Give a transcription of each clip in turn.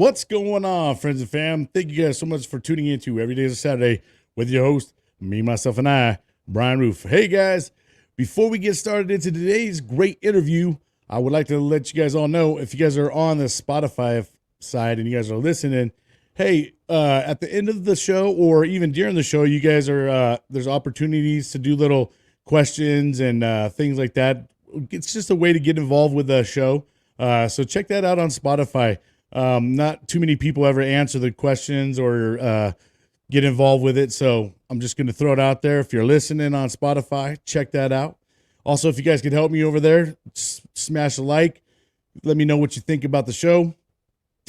What's going on, friends and fam? Thank you guys so much for tuning in to Every Day is a Saturday with your host, me, myself, and I, Brian Roof. Hey, guys, before we get started into today's great interview, I would like to let you guys all know, if you guys are on the Spotify side and you guys are listening, hey, at the end of the show or even during the show, you guys are there's opportunities to do little questions and things like that. It's just a way to get involved with the show. So check that out on Spotify. Not too many people ever answer the questions or get involved with it. So I'm just going to throw it out there. If you're listening on Spotify, check that out. Also, if you guys could help me over there, smash a like. Let me know what you think about the show.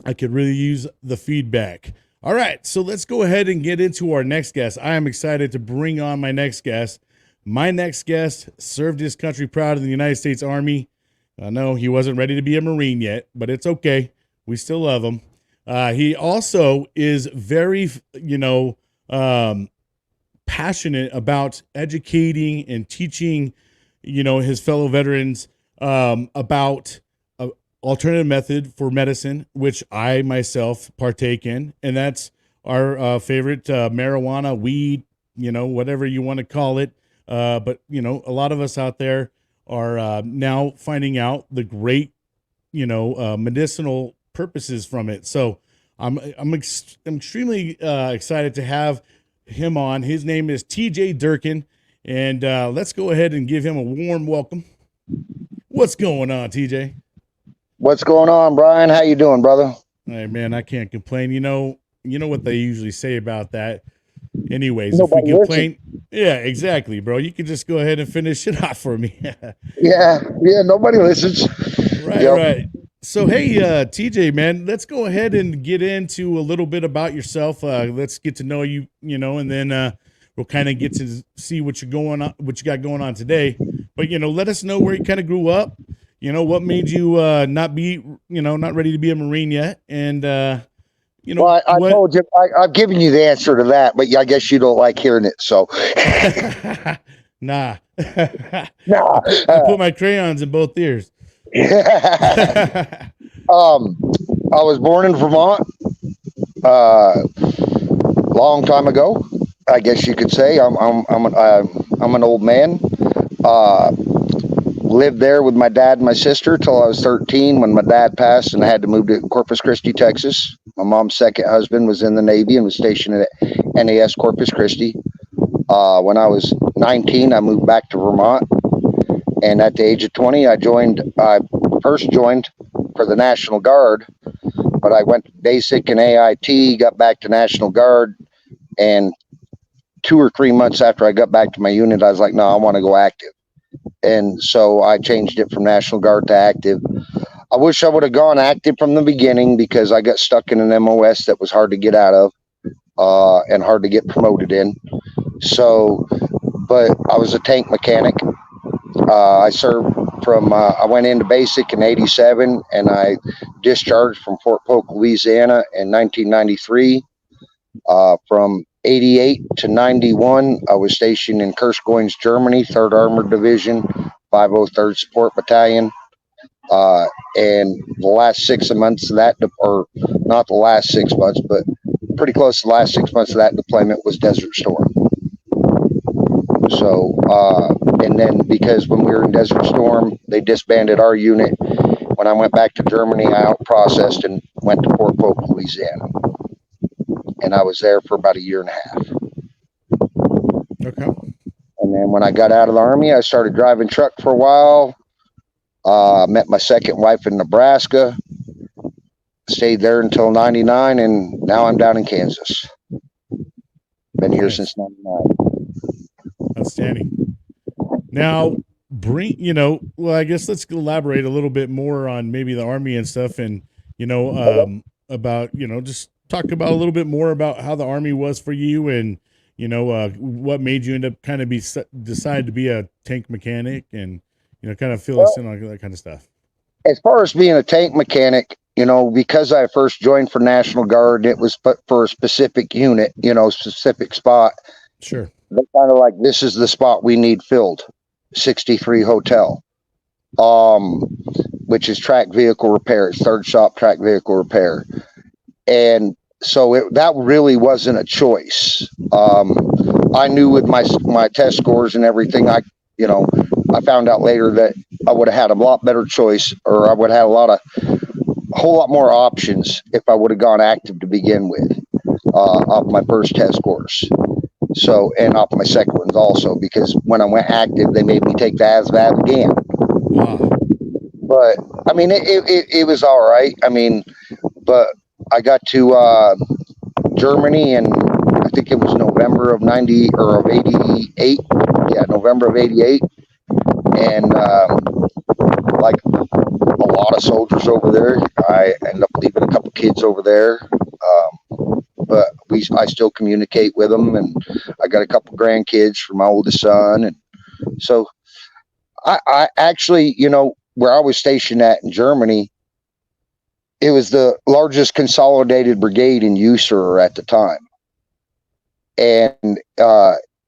I could really use the feedback. All right, so let's go ahead and get into our next guest. I am excited to bring on my next guest. My next guest served his country proud in the United States Army. I know he wasn't ready to be a Marine yet, but it's okay. We still love him. He also is very, passionate about educating and teaching, his fellow veterans about alternative method for medicine, which I myself partake in, and that's our favorite marijuana, weed, whatever you want to call it. But a lot of us out there are now finding out the great, medicinal purposes from it. So I'm extremely excited to have him on. His name is T.J. Durkin, and let's go ahead and give him a warm welcome. What's going on, TJ? What's going on, Brian? How you doing, brother? Hey, man, I can't complain. You know what they usually say about that. Anyways, Nobody if we complain, yeah, exactly, bro. You can just go ahead and finish it off for me. yeah, nobody listens. Right. So, hey, TJ, man, let's go ahead and get into a little bit about yourself. Let's get to know you, and then we'll kind of get to see what you got going on today. But let us know where you kind of grew up. What made you not ready to be a Marine yet, and well, I told you I've given you the answer to that, but I guess you don't like hearing it. So, nah, nah. I put my crayons in both ears. I was born in Vermont, long time ago. I guess you could say I'm an old man. Lived there with my dad and my sister till I was 13 when my dad passed and I had to move to Corpus Christi, Texas. My mom's second husband was in the Navy and was stationed at NAS Corpus Christi. When I was 19, I moved back to Vermont. And at the age of 20, I first joined for the National Guard, but I went to basic and AIT, got back to National Guard, and 2 or 3 months after I got back to my unit, I was like, no, I want to go active. And so I changed it from National Guard to active. I wish I would have gone active from the beginning because I got stuck in an MOS that was hard to get out of and hard to get promoted in. So, but I was a tank mechanic. I served I went into basic in 87 and I discharged from Fort Polk, Louisiana in 1993. From 88 to 91, I was stationed in Kerskowens, Germany, 3rd Armored Division, 503rd Support Battalion. And the last 6 months of that, or not the last 6 months, but pretty close to the last 6 months of that deployment was Desert Storm. So, and then because when we were in Desert Storm, they disbanded our unit. When I went back to Germany, I out-processed and went to Fort Polk, Louisiana. And I was there for about 1.5 years. Okay. And then when I got out of the Army, I started driving truck for a while. Met my second wife in Nebraska. Stayed there until 99, and now I'm down in Kansas. Been here since 99. Outstanding. Now, I guess let's elaborate a little bit more on maybe the Army and stuff, and about just talk about a little bit more about how the Army was for you, and what made you end up kind of decide to be a tank mechanic, and kind of fill us in on that kind of stuff. As far as being a tank mechanic, because I first joined for National Guard, it was for a specific unit, specific spot. Sure. They're kind of like, this is the spot we need filled. 63 Hotel, which is track vehicle repair. It's third shop track vehicle repair. and so that really wasn't a choice. I knew with my test scores and everything, I found out later that I would have had a lot better choice, or I would have had a whole lot more options if I would have gone active to begin with, off my first test scores. So, and off my second ones also, because when I went active, they made me take the ASVAB again. But I mean, it was all right. I mean, but I got to Germany, and I think it was November of 90 or of 88. Yeah, November of 88. And like a lot of soldiers over there, I ended up leaving a couple kids over there. But I still communicate with them, and I got a couple grandkids for my oldest son. And so I actually, where I was stationed at in Germany, it was the largest consolidated brigade in USER at the time. And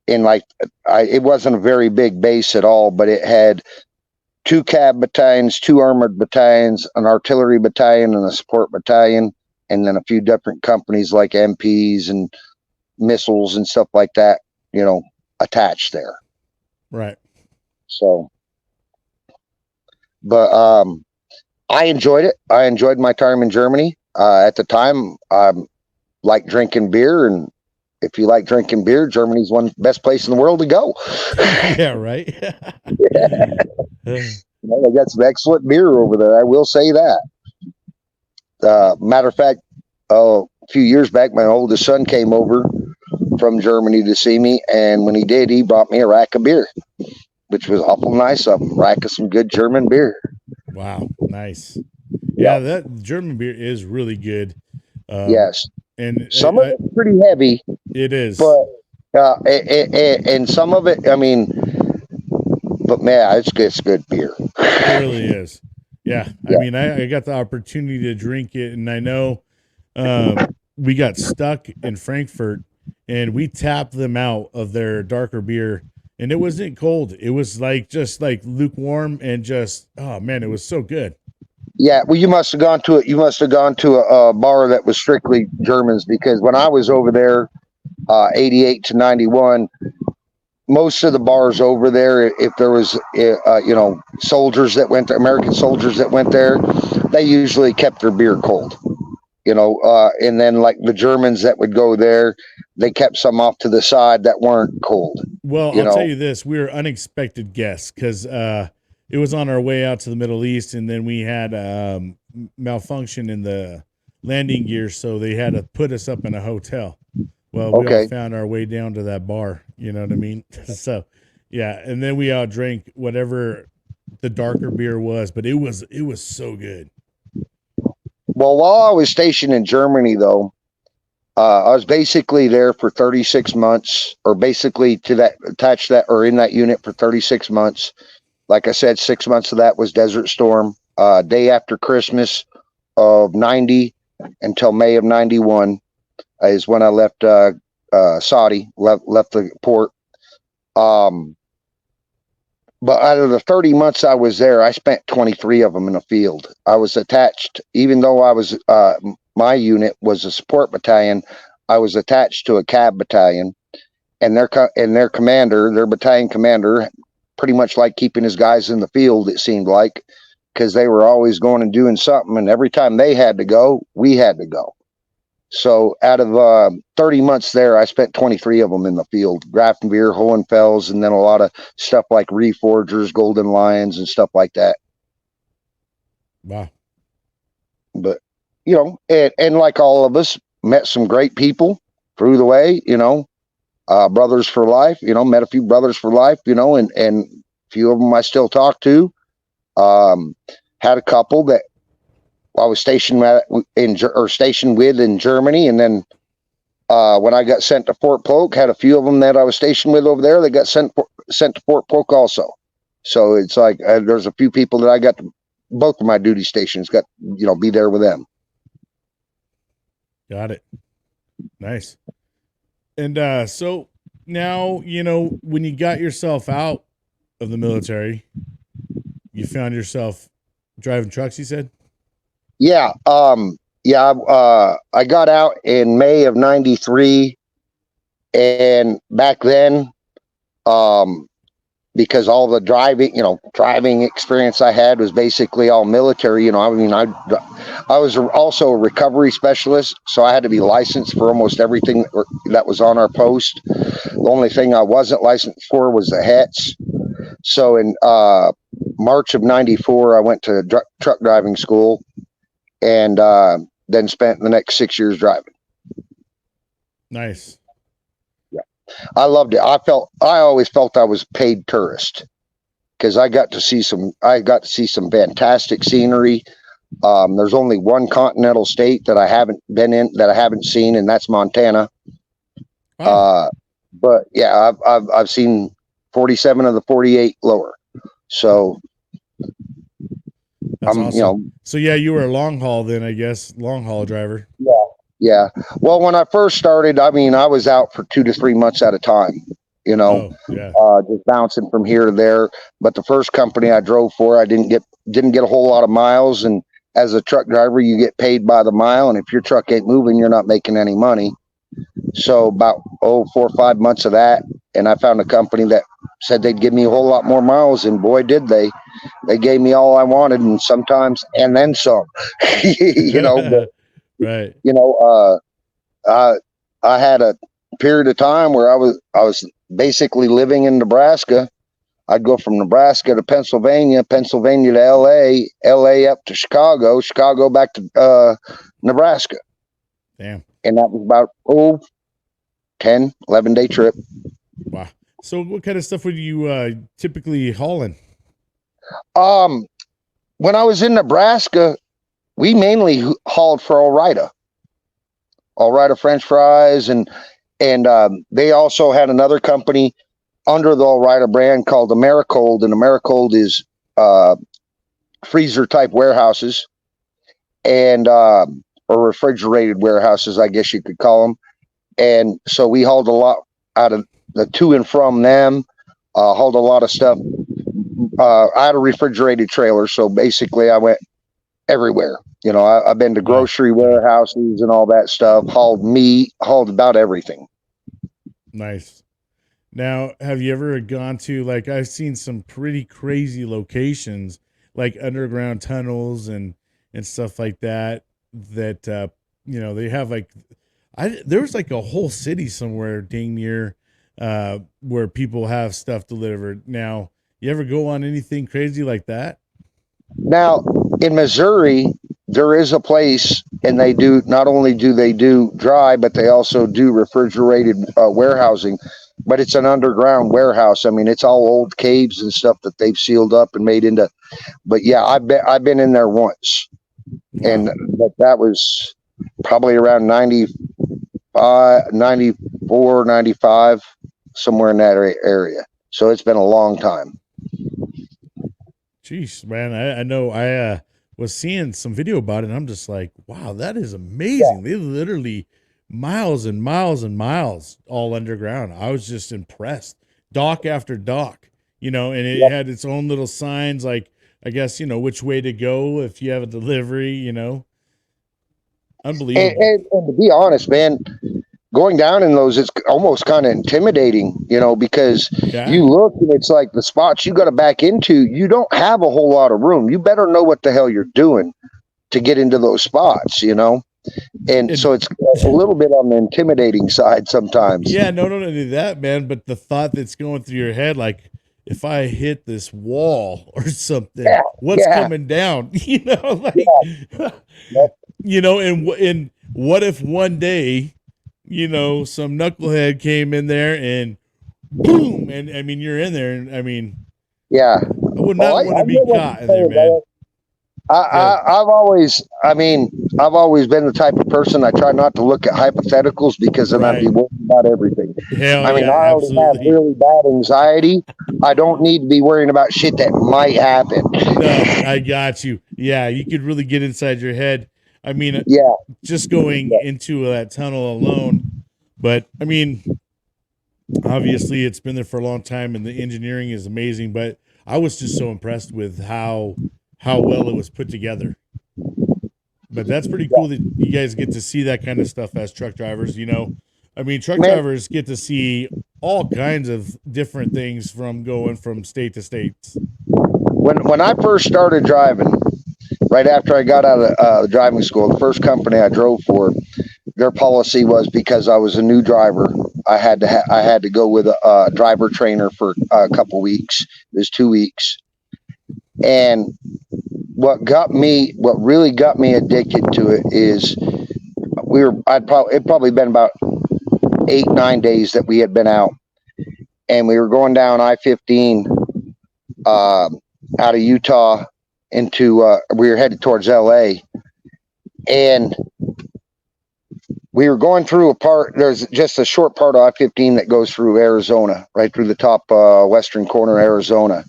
it wasn't a very big base at all, but it had 2 cab battalions, 2 armored battalions, an artillery battalion, and a support battalion, and then a few different companies like MPs and missiles and stuff like that, attached there. Right. So, but I enjoyed it. I enjoyed my time in Germany. At the time, I liked drinking beer, and if you like drinking beer, Germany's one best place in the world to go. Yeah, right. Yeah. They got some excellent beer over there. I will say that. Matter of fact, a few years back, my oldest son came over from Germany to see me, and when he did, he brought me a rack of beer, which was awful nice of him. Rack of some good German beer. Wow, nice. Yeah, that German beer is really good. Yes, and some of it's pretty heavy. It is, but and some of it, I mean, but man, it's good beer. It really is. Yeah, I mean, I got the opportunity to drink it, and I know we got stuck in Frankfurt, and we tapped them out of their darker beer, and it wasn't cold. It was just like lukewarm, and just, oh man, it was so good. Yeah, well, you must have gone to it. You must have gone to a bar that was strictly Germans, because when I was over there, 88 to 91, most of the bars over there, if there was, soldiers that went there, American soldiers that went there, they usually kept their beer cold, and then like the Germans that would go there, they kept some off to the side that weren't cold. Well, I'll tell you this, we were unexpected guests, because it was on our way out to the Middle East, and then we had malfunction in the landing gear, so they had to put us up in a hotel. Well, we all found our way down to that bar, you know what I mean? So, yeah, and then we all drank whatever the darker beer was, but it was so good. Well, while I was stationed in Germany, though, I was basically there for 36 months, or basically attached that, or in that unit for 36 months. Like I said, 6 months of that was Desert Storm. Day after Christmas of 90 until May of 91 is when I left Saudi, left the port. But out of the 30 months I was there, I spent 23 of them in the field. I was attached, even though I was my unit was a support battalion, I was attached to a cab battalion, and their commander, their battalion commander, pretty much like keeping his guys in the field, it seemed like, because they were always going and doing something, and every time they had to go, we had to go. So out of 30 months there, I spent 23 of them in the field, Grafenwehr, Hohenfels, and then a lot of stuff like Reforgers, Golden Lions, and stuff like that. Wow. But, and like all of us, met some great people through the way, brothers for life, met a few brothers for life, and a few of them I still talk to. Had a couple that I was stationed with in Germany, and then when I got sent to Fort Polk, had a few of them that I was stationed with over there. They got sent to Fort Polk also. So it's like there's a few people that I got to, both of my duty stations got be there with them. Got it. Nice. And so now when you got yourself out of the military, you found yourself driving trucks, you said? Yeah. Yeah, I got out in May of '93, and back then, um, because all the driving experience I had was basically all military. I was also a recovery specialist, so I had to be licensed for almost everything that was on our post. The only thing I wasn't licensed for was the hets. So in March of '94, I went to truck driving school, and then spent the next 6 years driving. Nice. Yeah, I loved it. I always felt I was paid tourist because I got to see some fantastic scenery. There's only one continental state that I haven't been in, that I haven't seen, and that's Montana. Wow. But yeah, I've seen 47 of the 48 lower. So That's awesome. So yeah, you were a long haul then, I guess, long haul driver. Yeah, yeah. Well, when I first started, I was out for 2 to 3 months at a time. Oh, yeah. Just bouncing from here to there. But the first company I drove for, I didn't get a whole lot of miles. And as a truck driver, you get paid by the mile, and if your truck ain't moving, you're not making any money. So about 4 or 5 months of that, and I found a company that said they'd give me a whole lot more miles, and boy, did they! They gave me all I wanted, and sometimes, and then some. But, right. I had a period of time where I was basically living in Nebraska. I'd go from Nebraska to Pennsylvania, Pennsylvania to LA, LA up to Chicago, Chicago back to Nebraska. Damn. And that was about 10, 11-day trip. Wow. So what kind of stuff would you typically hauling? When I was in Nebraska, we mainly hauled for All-Rida French fries, and they also had another company under the All-Rida brand called Americold, and Americold is freezer type warehouses, and or refrigerated warehouses, I guess you could call them. And so we hauled a lot out of the to and from them, hauled a lot of stuff. I had a refrigerated trailer, so basically I went everywhere. I've been to grocery warehouses and all that stuff, hauled meat, hauled about everything. Nice. Now, have you ever gone to, like, I've seen some pretty crazy locations, like underground tunnels and stuff like that, that, they have like, there was like a whole city somewhere dang near, where people have stuff delivered. Now, you ever go on anything crazy like that? Now, in Missouri, there is a place, and they do, not only do they do dry, but they also do refrigerated warehousing, but it's an underground warehouse. I mean, it's all old caves and stuff that they've sealed up and made into, but yeah, I've been in there once. Wow. And that was probably around 94, 95, somewhere in that area. So it's been a long time. Jeez, man. I know I was seeing some video about it, and I'm just like, wow, that is amazing. Yeah. They literally miles and miles and miles all underground. I was just impressed. Dock after dock, and it had its own little signs, like, I guess, which way to go if you have a delivery, Unbelievable. And to be honest, man, going down in those, it's almost kind of intimidating, because you look and it's like the spots you got to back into, you don't have a whole lot of room. You better know what the hell you're doing to get into those spots, And so it's a little bit on the intimidating side sometimes. Yeah, no, do that, man. But the thought that's going through your head, like, if I hit this wall or something, what's coming down? And what if one day, some knucklehead came in there and boom, and I mean, you're in there, and I mean, I would not want to be caught in there, man. I've always been the type of person, I try not to look at hypotheticals, because then I'd be worried about everything. Hell, I already have really bad anxiety. I don't need to be worrying about shit that might happen. No, I got you. Yeah, you could really get inside your head. I mean, just going into that tunnel alone. But I mean, obviously it's been there for a long time and the engineering is amazing, but I was just so impressed with how well it was put together. but that's pretty cool that you guys get to see that kind of stuff as truck drivers. I mean, truck Man, drivers get to see all kinds of different things from going from state to states. when I first started driving, right after I got out of driving school, the first company I drove for, their policy was because I was a new driver, I had to go with a driver trainer for a couple weeks. It was 2 weeks, and what really got me addicted to it is it'd probably been about 8-9 days that we had been out, and we were going down I-15 out of Utah into we were headed towards LA, and we were going through a part. There's just a short part of I-15 that goes through Arizona, right through the top western corner of Arizona,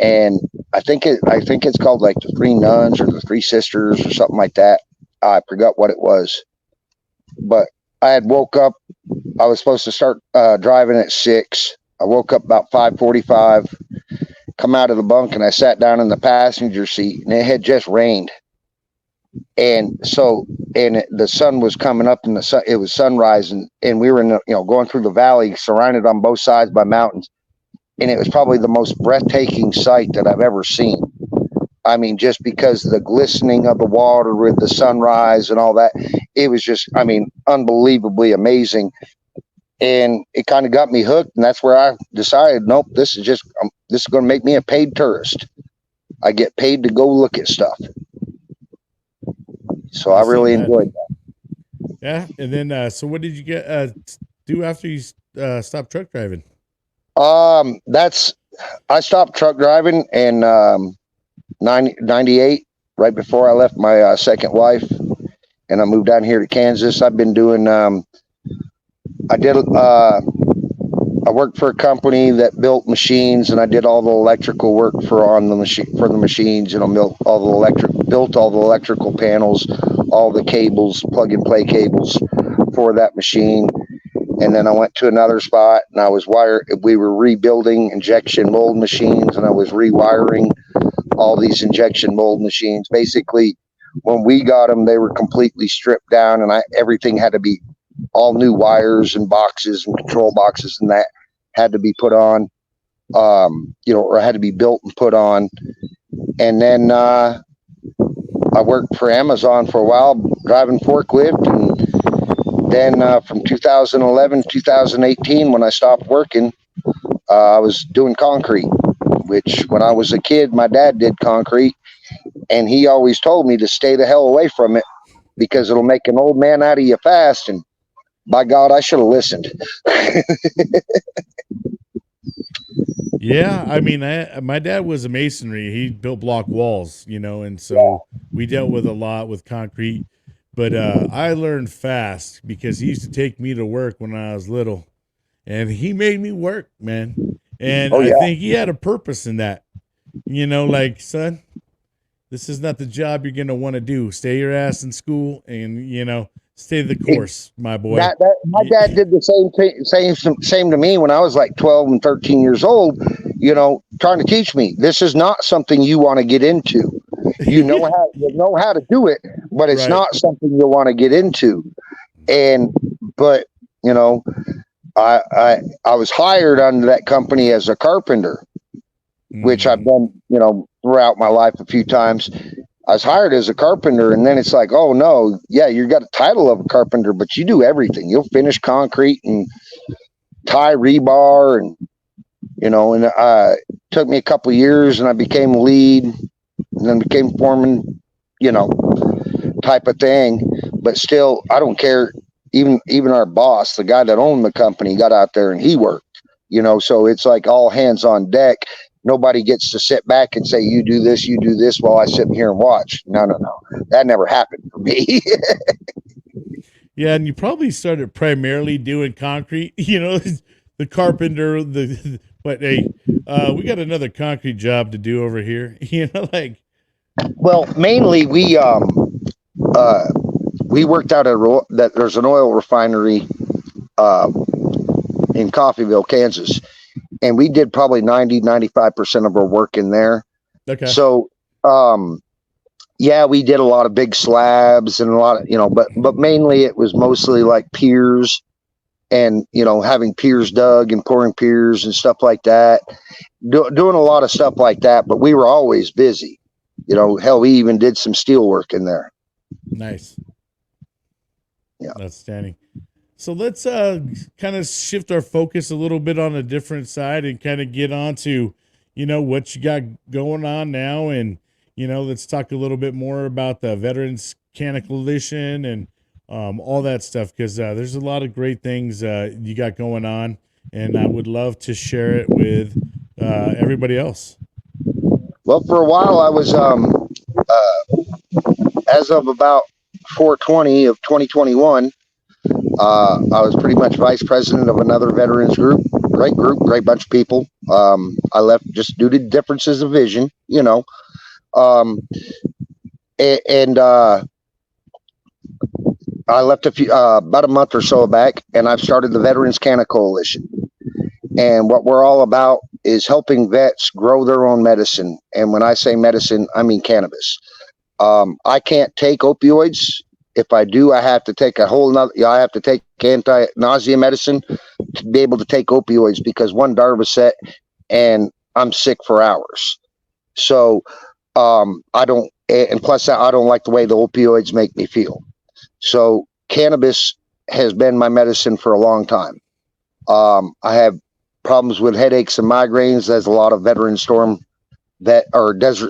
and I think it's called like the Three Nuns or the Three Sisters or something like that. I forgot what it was, but I had woke up. I was supposed to start driving at 6. I woke up about 5:45. Come out of the bunk and I sat down in the passenger seat, and it had just rained, and the sun was coming up, and it was sunrise, and we were going through the valley, surrounded on both sides by mountains, and it was probably the most breathtaking sight that I've ever seen. I mean, just because the glistening of the water with the sunrise and all that, it was just, I mean, unbelievably amazing. And it kind of got me hooked, and that's where I decided, nope, this is going to make me a paid tourist. I get paid to go look at stuff. So I really enjoyed that. Yeah, and then so what did you do after you stopped truck driving? I stopped truck driving in 98, right before I left my second wife, and I moved down here to Kansas. I've been doing I worked for a company that built machines, and I did all the electrical work for the machines. Built all the electrical panels, all the cables, plug and play cables for that machine. And then I went to another spot, and we were rebuilding injection mold machines, and I was rewiring all these injection mold machines. Basically, when we got them, they were completely stripped down, and everything had to be all new wires and boxes and control boxes, and that had to be put on, or had to be built and put on. And then I worked for Amazon for a while, driving forklift. And then from 2011 to 2018, when I stopped working, I was doing concrete, which when I was a kid, my dad did concrete, and he always told me to stay the hell away from it because it'll make an old man out of you fast. And by God, I should have listened. Yeah, I mean, my dad was a masonry. He built block walls, and so we dealt with a lot with concrete. But I learned fast because he used to take me to work when I was little, and he made me work, man. And I think he had a purpose in that. Like, son, this is not the job you're going to want to do. Stay your ass in school and, stay the course, my boy. My dad did the same to me when I was like 12 and 13 years old, trying to teach me this is not something you want to get into. You know how to do it, but it's not something you want to get into. But I was hired under that company as a carpenter, which I've done, throughout my life a few times. I was hired as a carpenter, and then it's like, oh no, yeah, you got a title of a carpenter, but you do everything. You'll finish concrete and tie rebar, and it took me a couple of years, and I became lead, and then became foreman, type of thing. But still, I don't care. Even our boss, the guy that owned the company, got out there and he worked. So it's like all hands on deck. Nobody gets to sit back and say, you do this while I sit here and watch. No. That never happened for me. Yeah, and you probably started primarily doing concrete, the carpenter, but hey, we got another concrete job to do over here, Well, mainly we worked out that there's an oil refinery in Coffeyville, Kansas. And we did probably 90-95% of our work in there. Okay. So, Yeah, we did a lot of big slabs and a lot of, but mainly it was mostly like piers and, having piers dug and pouring piers and stuff like that. Doing a lot of stuff like that, but we were always busy. Hell, we even did some steel work in there. Nice. Yeah. Outstanding. So let's kind of shift our focus a little bit on a different side and kind of get on to, what you got going on now. And, let's talk a little bit more about the Veterans Canna Coalition and all that stuff, because there's a lot of great things you got going on, and I would love to share it with everybody else. Well, for a while I was, as of about 4/20 of 2021, I was pretty much vice president of another veterans group, great bunch of people. I left just due to differences of vision, and I left about a month or so back, and I've started the Veterans Canna Coalition. And what we're all about is helping vets grow their own medicine. And when I say medicine, I mean cannabis. I can't take opioids. If I do, I have to take I have to take anti-nausea medicine to be able to take opioids, because one Darvocet and I'm sick for hours. So I don't, and plus I don't like the way the opioids make me feel. So cannabis has been my medicine for a long time. I have problems with headaches and migraines, as a lot of Desert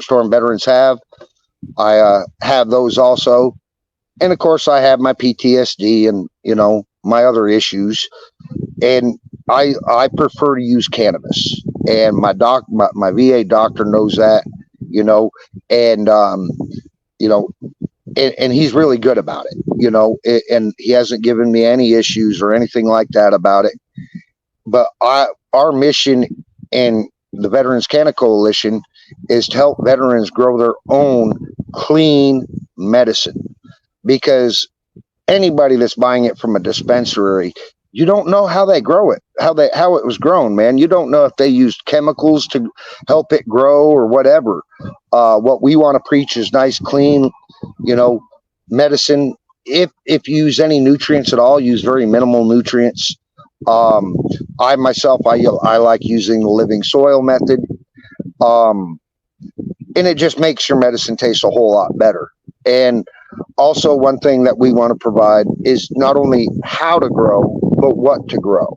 Storm veterans have. I have those also. And of course I have my PTSD and, my other issues. And I prefer to use cannabis, and my VA doctor knows that, and, and he's really good about it, and he hasn't given me any issues or anything like that about it. But our mission in the Veterans Canna Coalition is to help veterans grow their own clean medicine, because anybody that's buying it from a dispensary, you don't know how they grow it, how it was grown, man. You don't know if they used chemicals to help it grow or whatever. What we want to preach is nice, clean, medicine. If you use any nutrients at all, use very minimal nutrients. I myself, I like using the living soil method. And it just makes your medicine taste a whole lot better. And also, one thing that we want to provide is not only how to grow, but what to grow.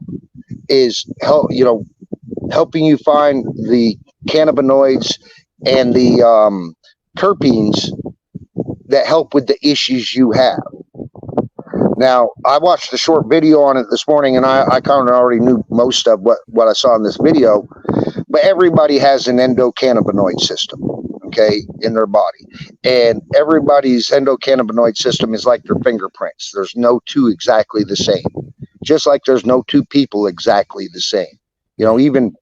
Is helping you find the cannabinoids and the terpenes that help with the issues you have. Now, I watched a short video on it this morning, and I kind of already knew most of what I saw in this video, but everybody has an endocannabinoid system, okay, in their body. And everybody's endocannabinoid system is like their fingerprints. There's no two exactly the same, just like there's no two people exactly the same. Even,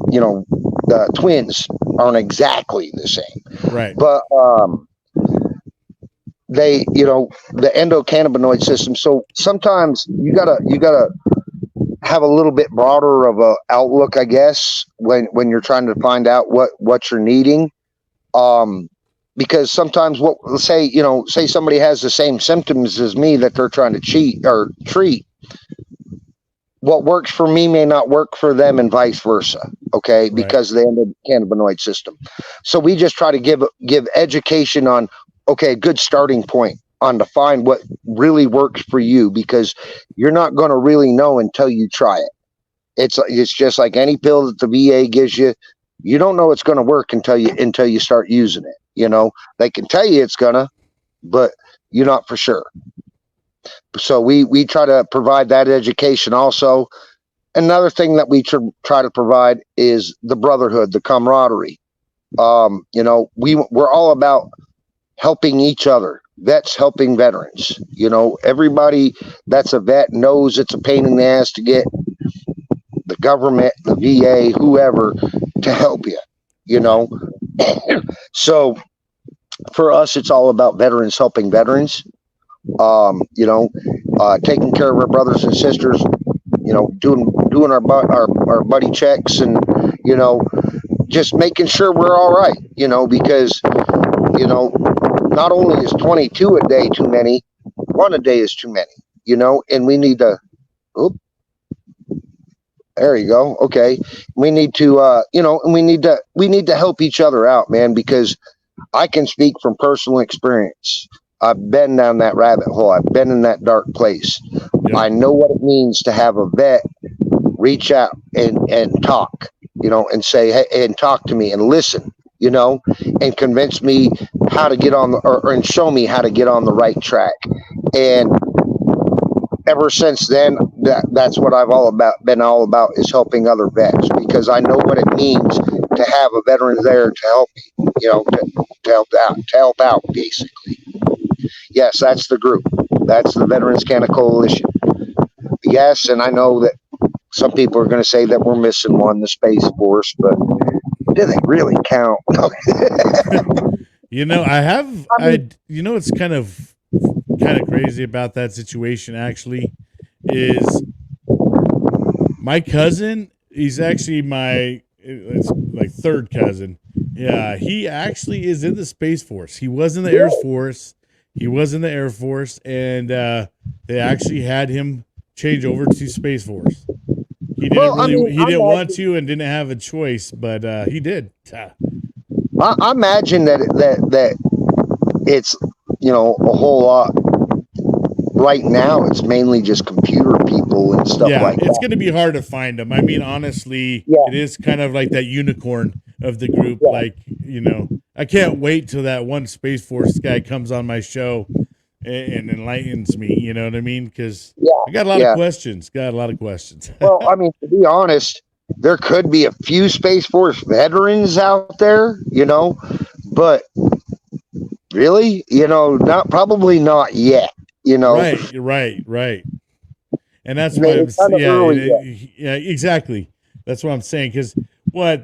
the twins aren't exactly the same. Right. But they, the endocannabinoid system. So sometimes you gotta have a little bit broader of a outlook, I guess, when you're trying to find out what you're needing. Because sometimes say somebody has the same symptoms as me that they're trying to treat. What works for me may not work for them, and vice versa. Okay. Right. Because of the endocannabinoid system. So we just try to give education on, okay, a good starting point on to find what really works for you, because you're not going to really know until you try it. It's just like any pill that the VA gives you. You don't know it's going to work until you start using it. They can tell you it's gonna, but you're not for sure. So we try to provide that education also. Another thing that we try to provide is the brotherhood, the camaraderie. We're all about helping each other. Vets helping veterans. Everybody that's a vet knows it's a pain in the ass to get the government, the VA, whoever to help you. So for us, it's all about veterans helping veterans. Taking care of our brothers and sisters. Doing our buddy checks, and just making sure we're all right. Because you know, not only is 22 a day too many, one a day is too many, you know, and we need to, oop, there you go. Okay. We need to, you know, and we need to help each other out, man, because I can speak from personal experience. I've been down that rabbit hole. I've been in that dark place. Yep. I know what it means to have a vet reach out and talk, you know, and say, hey, and talk to me and listen, you know, and convince me how to get on the, or and show me how to get on the right track. And ever since then, that's what I've been all about is helping other vets, because I know what it means to have a veteran there to help me, you know, to help out basically. Yes, that's the group. That's the Veterans Canna Coalition. Yes, and I know that some people are going to say that we're missing one, the Space Force, but do they really count? You know, you know, it's kind of crazy about that situation actually is my cousin, he's actually it's like third cousin. Yeah, he actually is in the Space Force. He was in the Air Force. He was in the Air Force, and they actually had him change over to Space Force. He didn't want to and didn't have a choice, but he did. I imagine that it's, you know, a whole lot. Right now, it's mainly just computer people and stuff like that. Yeah, it's going to be hard to find them. I mean, honestly, it is kind of like that unicorn of the group. Yeah. Like, you know, I can't wait till that one Space Force guy comes on my show and enlightens me. You know what I mean? Because I got a lot of questions. Well, I mean, to be honest, there could be a few Space Force veterans out there, you know, but really, you know, probably not yet. You know, right, and that's why yeah, exactly. That's what I'm saying. Because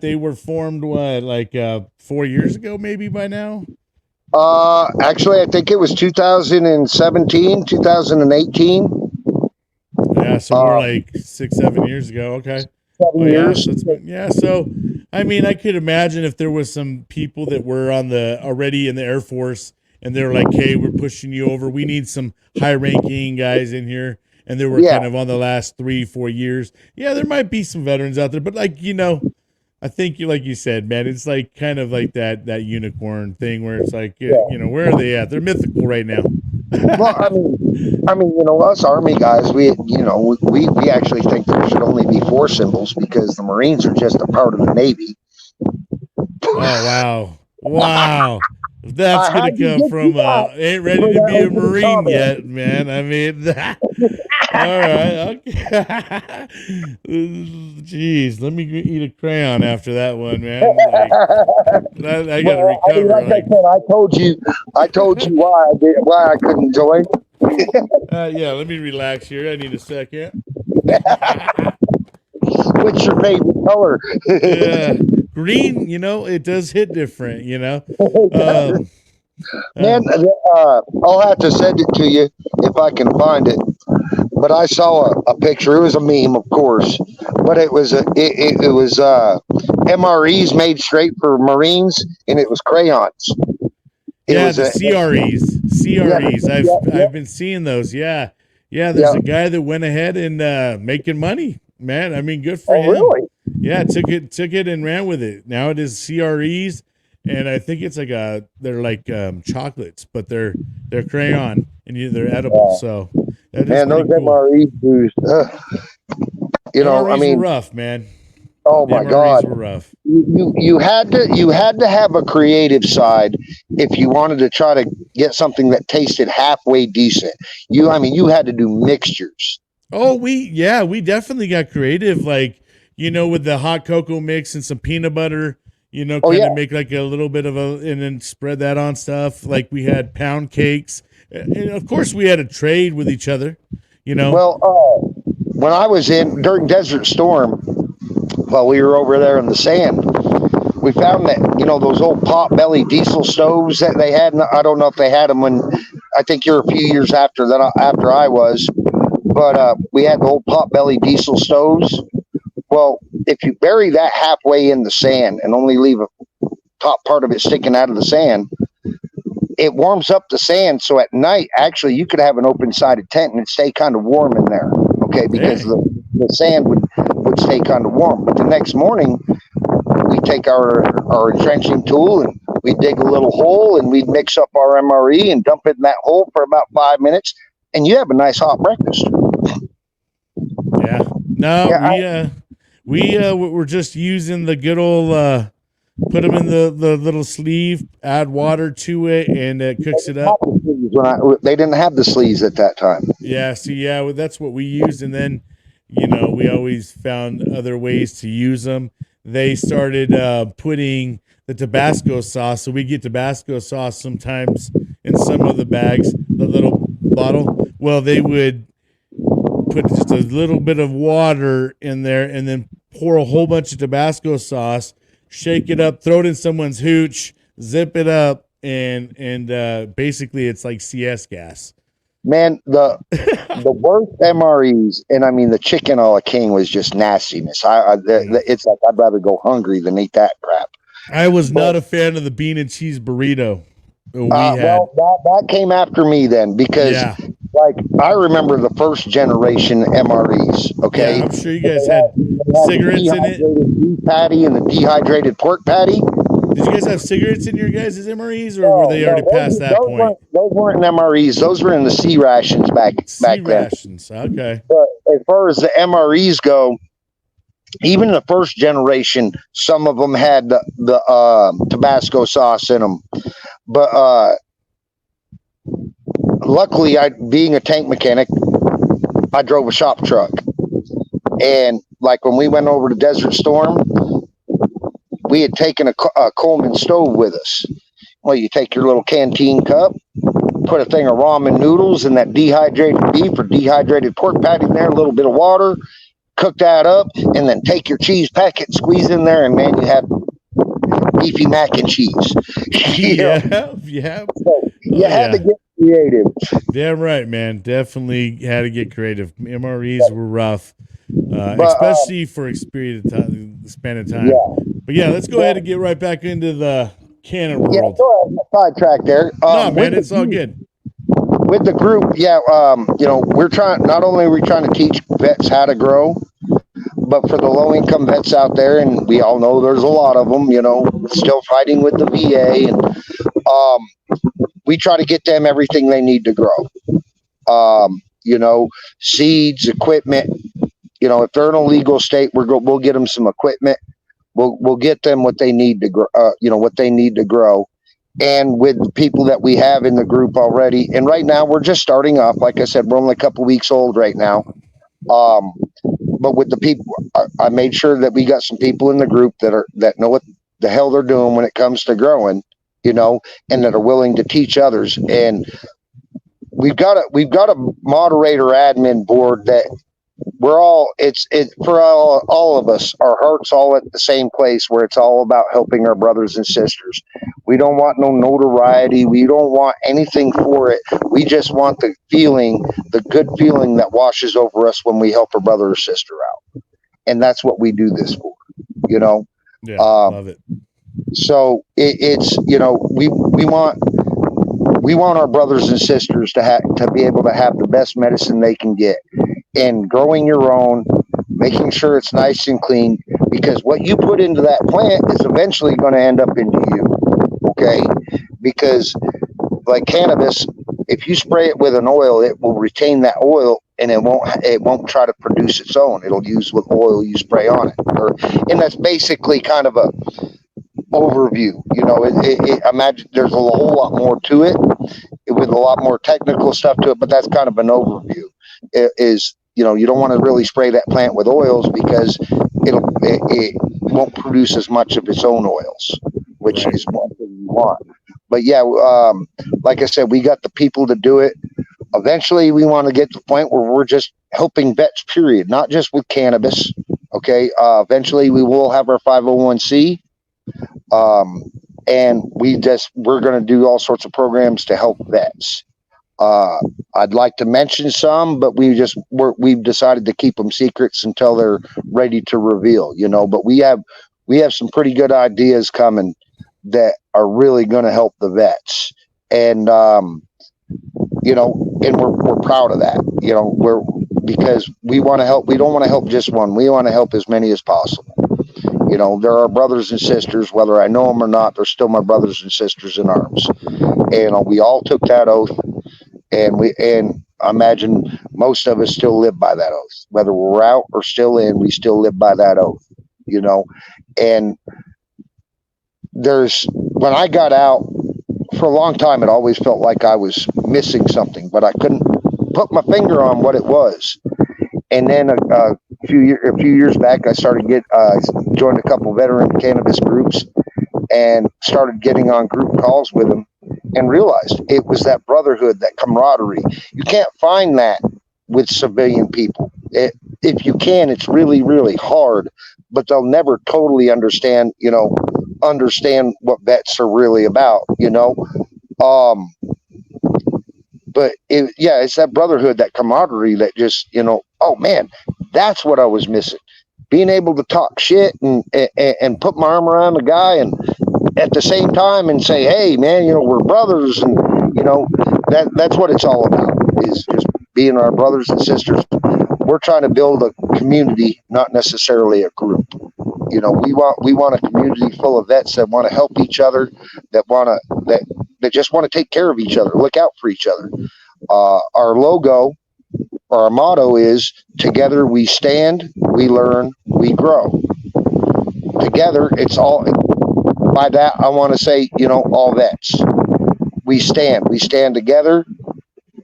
they were formed 4 years ago, maybe by now. Actually, I think it was 2017, 2018. Yeah, so we're like 6-7 years ago. Okay, 7 years. Yeah, so I mean, I could imagine if there was some people that were already in the Air Force. And they're like, hey, we're pushing you over. We need some high-ranking guys in here. And they were kind of on the last 3-4 years. Yeah, there might be some veterans out there. But, like, you know, I think, like you said, man, it's like kind of like that unicorn thing where it's like, you know, where are they at? They're mythical right now. Well, I mean, you know, us Army guys, we actually think there should only be 4 symbols because the Marines are just a part of the Navy. Oh, wow. That's going to come from ain't ready to be a Marine yet, man. I mean, all right. Okay. Jeez, let me eat a crayon after that one, man. Like, I got to recover. I mean, like I said, I told you why I couldn't join. Yeah, let me relax here. I need a second. What's your favorite color? Yeah. Green, you know, it does hit different, you know. Man, I'll have to send it to you if I can find it. But I saw a picture. It was a meme, of course, but it was MREs made straight for Marines, and it was crayons. CREs. I've been seeing those. Yeah. There's a guy that went ahead and making money, man. I mean, good for him. Really? Yeah, took it and ran with it. Now it is CREs, and I think it's like they're like chocolates, but they're crayon and they're edible. So man, those cool. MRE boosts. You know, MREs I mean, were rough, man. Oh my God, were rough. You had to have a creative side if you wanted to try to get something that tasted halfway decent. You had to do mixtures. Oh, we definitely got creative, like, you know, with the hot cocoa mix and some peanut butter, you know, kind of make like a little bit of and then spread that on stuff. Like we had pound cakes, and of course we had a trade with each other, you know. Well, when I was during Desert Storm, while we were over there in the sand, we found that, you know, those old pot-belly diesel stoves that they had. I don't know if they had them when, I think you're a few years after I was, but we had the old pot-belly diesel stoves. Well, if you bury that halfway in the sand and only leave a top part of it sticking out of the sand, it warms up the sand. So at night, actually, you could have an open-sided tent and it'd stay kind of warm in there, okay, because the sand would stay kind of warm. But the next morning, we take our entrenching tool and we dig a little hole and we'd mix up our MRE and dump it in that hole for about 5 minutes, and you have a nice hot breakfast. Yeah. No, we're just using the good old put them in the little sleeve, add water to it, and it cooks it up. They didn't have the sleeves at that time. Yeah, well, that's what we used, and then we always found other ways to use them. They started putting the Tabasco sauce, so we get Tabasco sauce sometimes in some of the bags, the little bottle. Well, they would put just a little bit of water in there and then pour a whole bunch of Tabasco sauce, shake it up, throw it in someone's hooch, zip it up, and basically it's like CS gas. Man, the worst MREs, and I mean the chicken a la king was just nastiness. It's like I'd rather go hungry than eat that crap. I was not a fan of the bean and cheese burrito. Well, that came after me then, because like I remember the first generation MREs. Okay, yeah, I'm sure you guys had cigarettes in it. Beef patty and the dehydrated pork patty. Did you guys have cigarettes in your guys' MREs, or were they already past that point? Those weren't MREs. Those were in the C rations back then. Rations, okay. But as far as the MREs go, even the first generation, some of them had the Tabasco sauce in them. But luckily, being a tank mechanic, I drove a shop truck. And like when we went over to Desert Storm, we had taken a Coleman stove with us. Well, you take your little canteen cup, put a thing of ramen noodles and that dehydrated beef or dehydrated pork patty in there, a little bit of water, cook that up, and then take your cheese packet, squeeze in there, and man, you have beefy mac and cheese. Yeah. So you had to get creative. Damn right, man. Definitely had to get creative. MREs were rough, especially for span of time. Yeah. But yeah, let's go ahead and get right back into the cannon world. Yeah, go ahead. Sidetrack there. No, man, it's all good. With the group, we're trying. Not only are we trying to teach vets how to grow, but for the low-income vets out there, and we all know there's a lot of them, still fighting with the VA, and we try to get them everything they need to grow. Seeds, equipment. If they're in a legal state, we'll get them some equipment. We'll get them what they need to grow. What they need to grow. And with the people that we have in the group already, and right now we're just starting off. Like I said, we're only a couple weeks old right now. But with the people, I made sure that we got some people in the group that know what the hell they're doing when it comes to growing, and that are willing to teach others. And we've got a moderator admin board that we're all for all of us, our hearts all at the same place, where it's all about helping our brothers and sisters. We don't want no notoriety. We don't want anything for it. We just want the good feeling that washes over us when we help a brother or sister out. And that's what we do this for, Yeah, love it. So it's we want our brothers and sisters to be able to have the best medicine they can get. And growing your own, making sure it's nice and clean, because what you put into that plant is eventually going to end up into you. Okay, because like cannabis, if you spray it with an oil, it will retain that oil and it won't try to produce its own. It'll use what oil you spray on it. And that's basically kind of a overview. Imagine there's a whole lot more to it with a lot more technical stuff to it, but that's kind of an overview. You don't want to really spray that plant with oils, because it won't produce as much of its own oils, which is what you want. But yeah, like I said, we got the people to do it. Eventually, we want to get to the point where we're just helping vets, period, not just with cannabis. Okay. Eventually, we will have our 501c. And we're going to do all sorts of programs to help vets. I'd like to mention some, but we've decided to keep them secrets until they're ready to reveal, but we have some pretty good ideas coming that are really going to help the vets. And you know, and we're proud of that. You know, because we want to help. We don't want to help just one. We want to help as many as possible. You know, they're our brothers and sisters, whether I know them or not. They're still my brothers and sisters in arms. And we all took that oath, and I imagine most of us still live by that oath, whether we're out or still in. We still live by that oath. You know, and when I got out for a long time, it always felt like I was missing something, but I couldn't put my finger on what it was. And then a few years back, I started joined a couple veteran cannabis groups and started getting on group calls with them, and realized it was that brotherhood, that camaraderie. You can't find that with civilian people. If you can, it's really, really hard, but they'll never totally understand, understand what vets are really about, Um, but it's that brotherhood, that camaraderie that just, oh man, that's what I was missing. Being able to talk shit and put my arm around the guy, and at the same time, and say, hey man, we're brothers, and that's what it's all about, is just being our brothers and sisters. We're trying to build a community, not necessarily a group. We want a community full of vets that want to help each other, that just want to take care of each other, look out for each other. Our logo, our motto is: together we stand, we learn, we grow. Together, it's all. By that, I want to say, all vets. We stand together,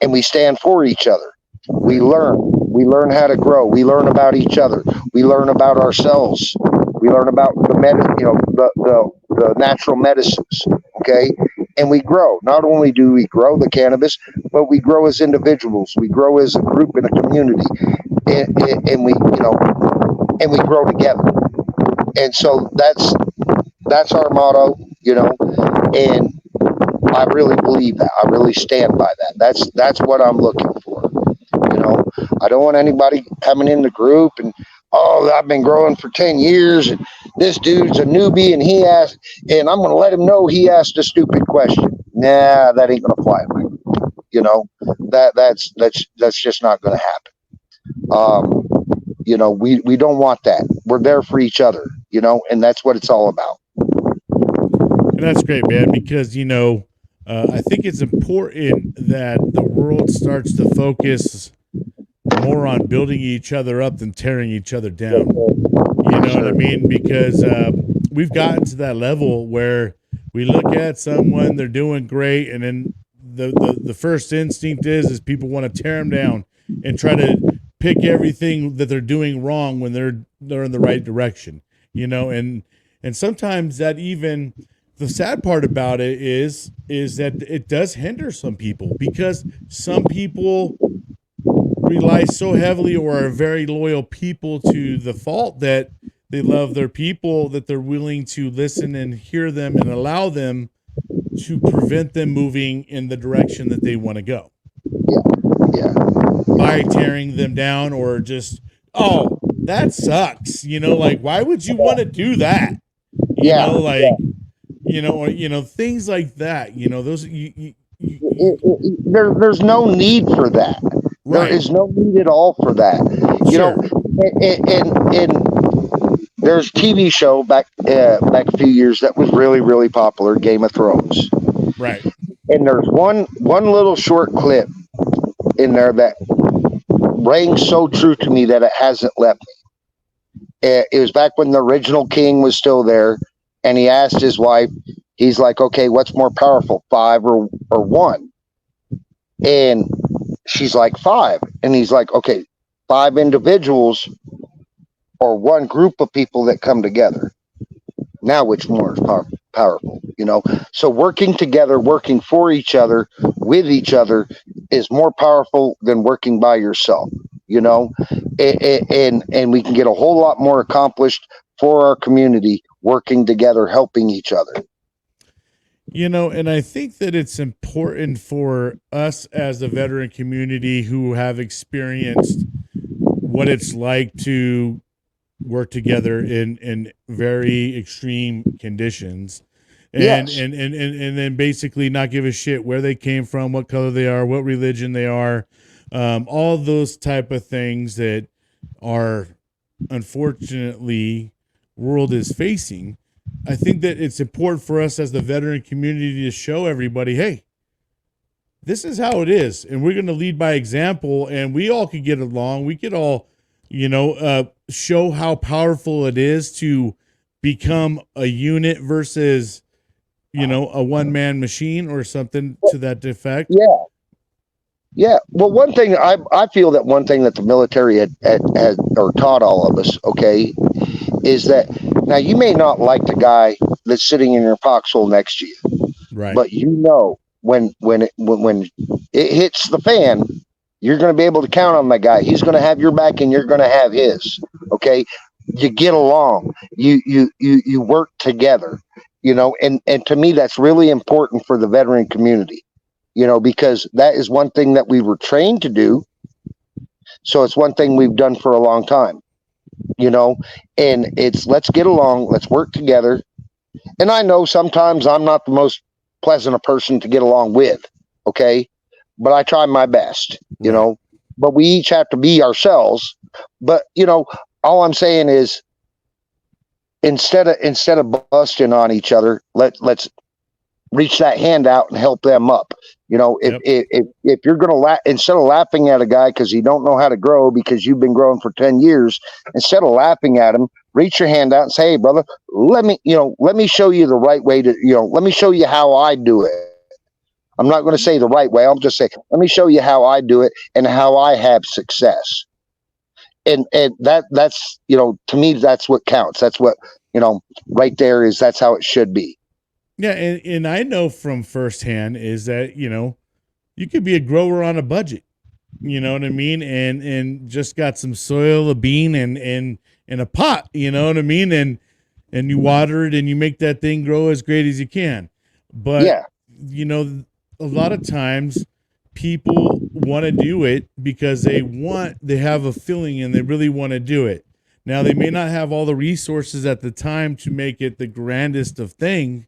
and we stand for each other. We learn how to grow. We learn about each other. We learn about ourselves. We learn about the natural medicines. Okay, and we grow. Not only do we grow the cannabis, but we grow as individuals. We grow as a group in a community, and we grow together. And so that's our motto, and I really believe that. I really stand by that. That's what I'm looking for. I don't want anybody coming in the group and, oh, I've been growing for 10 years and this dude's a newbie, and I'm going to let him know he asked a stupid question. Nah, that ain't going to fly. That's just not going to happen. We don't want that. We're there for each other, and that's what it's all about. And that's great, man, because, I think it's important that the world starts to focus more on building each other up than tearing each other down. You know what I mean? Because we've gotten to that level where we look at someone, they're doing great, and then the first instinct is people want to tear them down and try to pick everything that they're doing wrong when they're in the right direction. And sometimes that even the sad part about it is that it does hinder some people, because some people rely so heavily or are very loyal people to the fault that they love their people, that they're willing to listen and hear them and allow them to prevent them moving in the direction that they want to go. Yeah. By tearing them down, or just, oh, that sucks. Like, why would you want to do that? Things like that. Those there's no need for that. Right. There is no need at all for that. Sure. And there's a TV show back a few years that was really, really popular, Game of Thrones. Right. And there's one little short clip in there that rang so true to me that it hasn't left me. It was back when the original king was still there, and he asked his wife, he's like, okay, what's more powerful, 5 or 1? And she's like, 5. And he's like, okay, 5 individuals or 1 group of people that come together. Now, which more is powerful? So working together, working for each other, with each other, is more powerful than working by yourself. And we can get a whole lot more accomplished for our community, working together, helping each other. And I think that it's important for us as a veteran community who have experienced what it's like to work together in very extreme conditions, and, Yes. and then basically not give a shit where they came from, what color they are, what religion they are, all those type of things that are unfortunately world is facing. I think that it's important for us as the veteran community to show everybody, hey, this is how it is, and we're going to lead by example, and we all could get along. We could all, show how powerful it is to become a unit versus, a one-man machine or something to that effect. Yeah. Yeah. Well, one thing I feel that one thing that the military had or taught all of us, okay, is that now you may not like the guy that's sitting in your foxhole next to you, Right. but when it hits the fan, you're going to be able to count on that guy. He's going to have your back, and you're going to have his. Okay, you get along. You work together. And to me, that's really important for the veteran community. Because that is one thing that we were trained to do. So it's one thing we've done for a long time. And it's let's get along, let's work together. And I know sometimes I'm not the most pleasant a person to get along with, okay? But I try my best, Right. But we each have to be ourselves. But, all I'm saying is instead of busting on each other, let's reach that hand out and help them up. If you're going to instead of laughing at a guy because you don't know how to grow because you've been growing for 10 years, instead of laughing at him, reach your hand out and say, hey, brother, let me show you the right way to, let me show you how I do it. I'm not going to say the right way. I'll just say, let me show you how I do it and how I have success. And that's, to me, that's what counts. That's what, right there that's how it should be. Yeah. And I know from firsthand is that, you could be a grower on a budget, you know what I mean? And just got some soil, a bean and a pot, you know what I mean? And you water it and you make that thing grow as great as you can. But, Yeah. A lot of times people want to do it because they have a feeling and they really want to do it. Now they may not have all the resources at the time to make it the grandest of thing,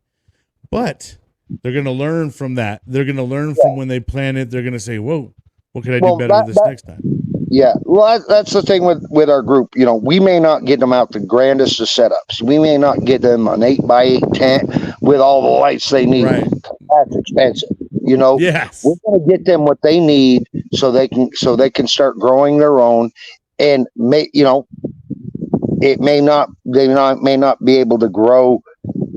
but they're going to learn from that. They're going to learn from when they plan it. They're going to say, whoa, what could I do better this next time? Yeah, well, that's the thing with our group. We may not get them out the grandest of setups. We may not get them an 8x8 tent with all the lights they need. Right. That's expensive. Yes. We're going to get them what they need so they can start growing their own, and they may not be able to grow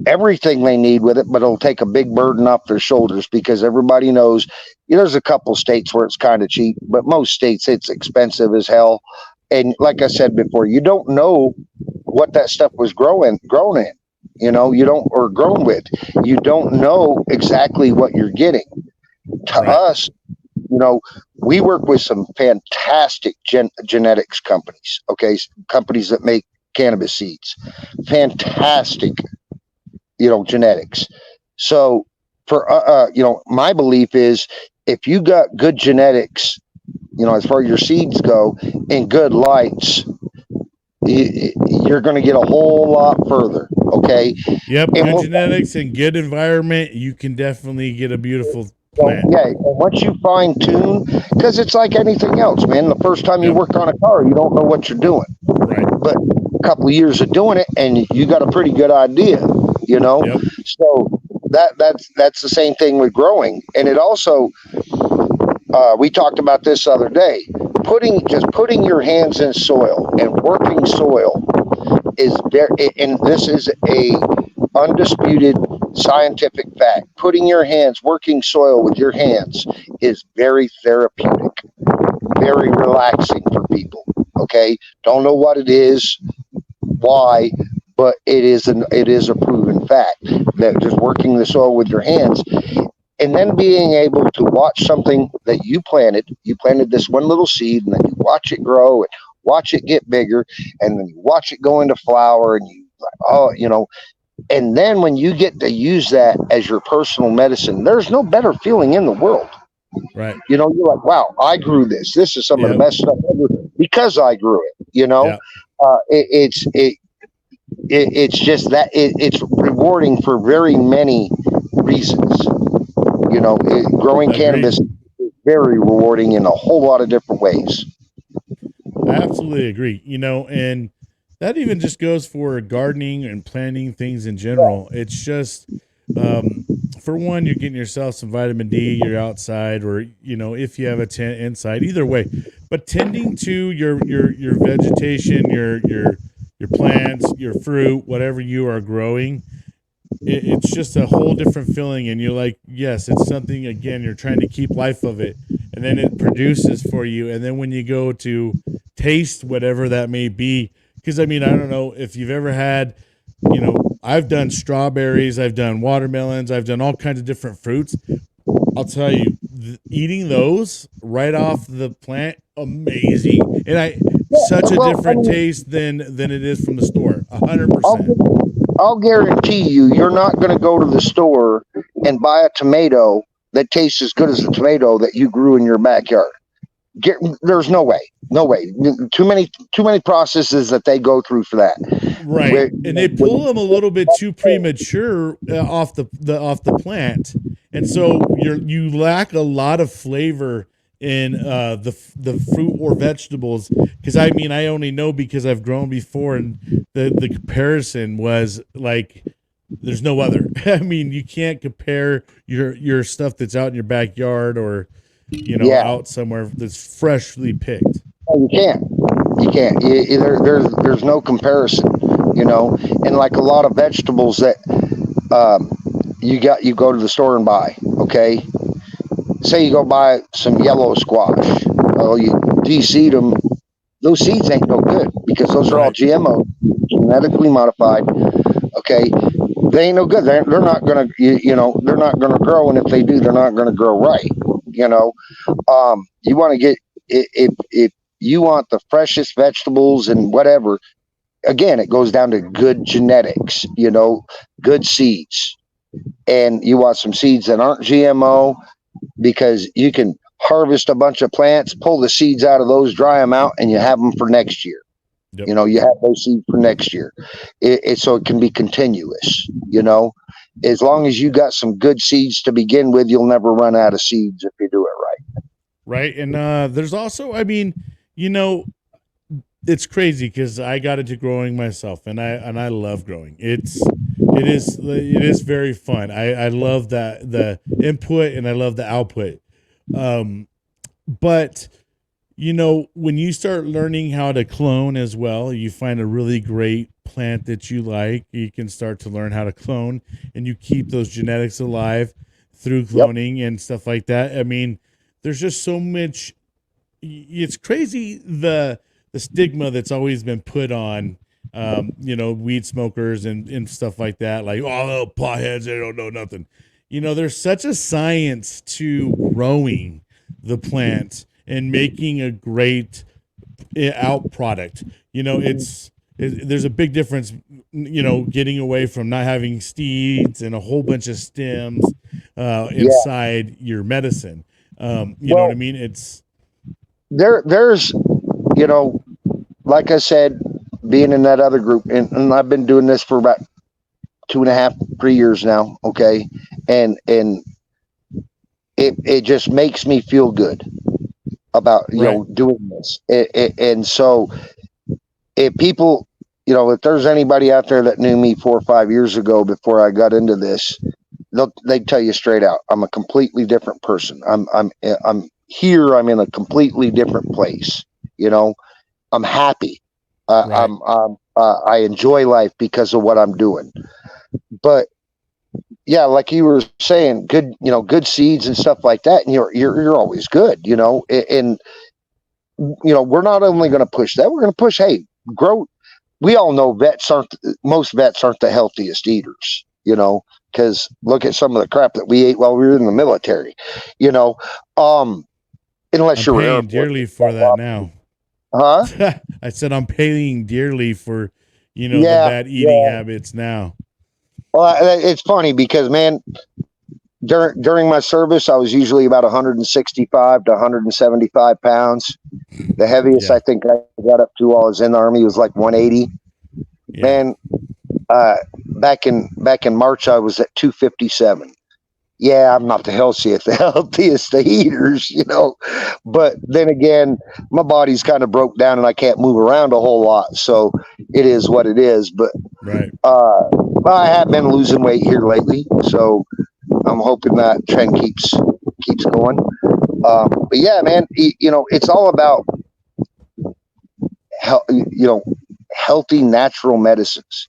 everything they need with it, but it'll take a big burden off their shoulders because everybody knows there's a couple states where it's kind of cheap, but most states it's expensive as hell. And like I said before, you don't know what that stuff was grown in, you don't, or grown with. You don't know exactly what you're getting. To us, we work with some fantastic genetics companies, okay? Companies that make cannabis seeds. Fantastic genetics. So for my belief is if you got good genetics, as far as your seeds go, and good lights, you're going to get a whole lot further. Okay. Yep. Good genetics and good environment, you can definitely get a beautiful plant. Yeah. And once you fine tune, because it's like anything else, man. The first time you work on a car, you don't know what you're doing. Right. But a couple of years of doing it, and you got a pretty good idea. Yep. So that's the same thing with growing. And it also, we talked about this the other day, putting your hands in soil and working soil is very, and this is a undisputed scientific fact. Putting your hands, working soil with your hands is very therapeutic, very relaxing for people. Okay. Don't know what it is, why, but it is a proven fact that just working the soil with your hands and then being able to watch something that you planted this one little seed, and then you watch it grow and watch it get bigger, and then you watch it go into flower, and and then when you get to use that as your personal medicine, there's no better feeling in the world. Right. You're like, wow, I grew this. This is some of the best stuff ever because I grew it. it's just that it's rewarding for very many reasons. Growing Agreed. cannabis is very rewarding in a whole lot of different ways. I absolutely agree. And that even just goes for gardening and planting things in general. It's just, for one, you're getting yourself some vitamin D. You're outside, or if you have a tent inside. Either way, but tending to your vegetation, your plants, your fruit, whatever you are growing, it's just a whole different feeling. And you're like, yes, it's something. Again, you're trying to keep life of it, and then it produces for you. And then when you go to taste whatever that may be, because I mean, I don't know if you've ever had, I've done strawberries, I've done watermelons, I've done all kinds of different fruits. I'll tell you, eating those right off the plant, amazing. And such a different taste than it is from the store. 100%. I'll guarantee you're not going to go to the store and buy a tomato that tastes as good as the tomato that you grew in your backyard. There's no way. Too many processes that they go through for that. Right, and they pull them a little bit too premature off the plant, and so you lack a lot of flavor in the fruit or vegetables. Because I mean, I only know because I've grown before, and the comparison was like, there's no other. I mean, you can't compare your stuff that's out in your backyard or out somewhere that's freshly picked. You can't. There's no comparison. And like a lot of vegetables that you go to the store and buy. Okay, say you go buy some yellow squash. Oh, you de-seed them. Those seeds ain't no good because those are all GMO, genetically modified. Okay, they ain't no good. They're not gonna they're not gonna grow, and if they do, they're not gonna grow right. You want to get if you want the freshest vegetables and whatever. Again, it goes down to good genetics. Good seeds, and you want some seeds that aren't GMO because you can harvest a bunch of plants, pull the seeds out of those, dry them out, and you have them for next year. Yep. You have those seeds for next year. So it can be continuous. As long as you got some good seeds to begin with, you'll never run out of seeds if you do it right. Right, and there's also, I mean, it's crazy because I got into growing myself, and I love growing. It is very fun. I love the input and I love the output. But when you start learning how to clone as well, you find a really great plant that you like. You can start to learn how to clone, and you keep those genetics alive through cloning and stuff like that. I mean, there's just so much. It's crazy the stigma that's always been put on, weed smokers and stuff like that. Like, oh, potheads, they don't know nothing. There's such a science to growing the plant and making a great out product. There's a big difference, getting away from not having seeds and a whole bunch of stems inside your medicine. Know what I mean? It's there's like I said, being in that other group, and I've been doing this for about 2.5, 3 years now. Okay. And it just makes me feel good about, doing this. And so if people, if there's anybody out there that knew me 4 or 5 years ago before I got into this, they'd tell you straight out, I'm a completely different person. I'm here. I'm in a completely different place. I'm happy. I enjoy life because of what I'm doing. But yeah, like you were saying, good seeds and stuff like that, and you're always good, and we're not only going to push that, we're going to push, hey, grow. We all know most vets aren't the healthiest eaters, because look at some of the crap that we ate while we were in the military, unless you're paying dearly for that now. Huh? I said I'm paying dearly for, the bad eating habits now. Well, it's funny because, man, during my service, I was usually about 165 to 175 pounds. The heaviest I think I got up to while I was in the Army was like 180. Yeah. Man, back in March, I was at 257. Yeah, I'm not the healthiest of eaters, but then again, my body's kind of broke down and I can't move around a whole lot. So it is what it is. But Right. I have been losing weight here lately. So I'm hoping that trend keeps going. But yeah, man, it's all about, healthy natural medicines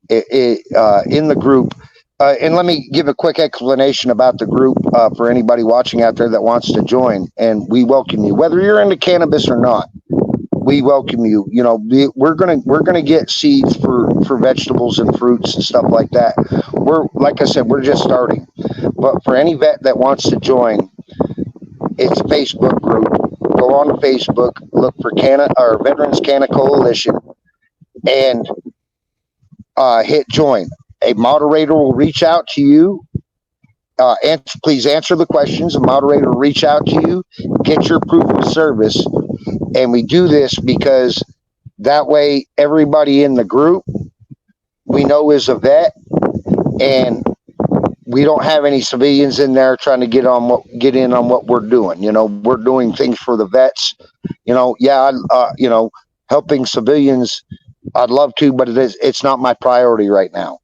in the group. And let me give a quick explanation about the group for anybody watching out there that wants to join. And we welcome you, whether you're into cannabis or not. We welcome you. We're gonna get seeds for vegetables and fruits and stuff like that. Like I said, we're just starting. But for any vet that wants to join, it's a Facebook group. Go on to Facebook, look for Veterans Canna Coalition, and hit join. A moderator will reach out to you. Please answer the questions. A moderator will reach out to you, get your proof of service. And we do this because that way everybody in the group we know is a vet, and we don't have any civilians in there trying to get in on what we're doing. We're doing things for the vets. Helping civilians, I'd love to, but it's not my priority right now.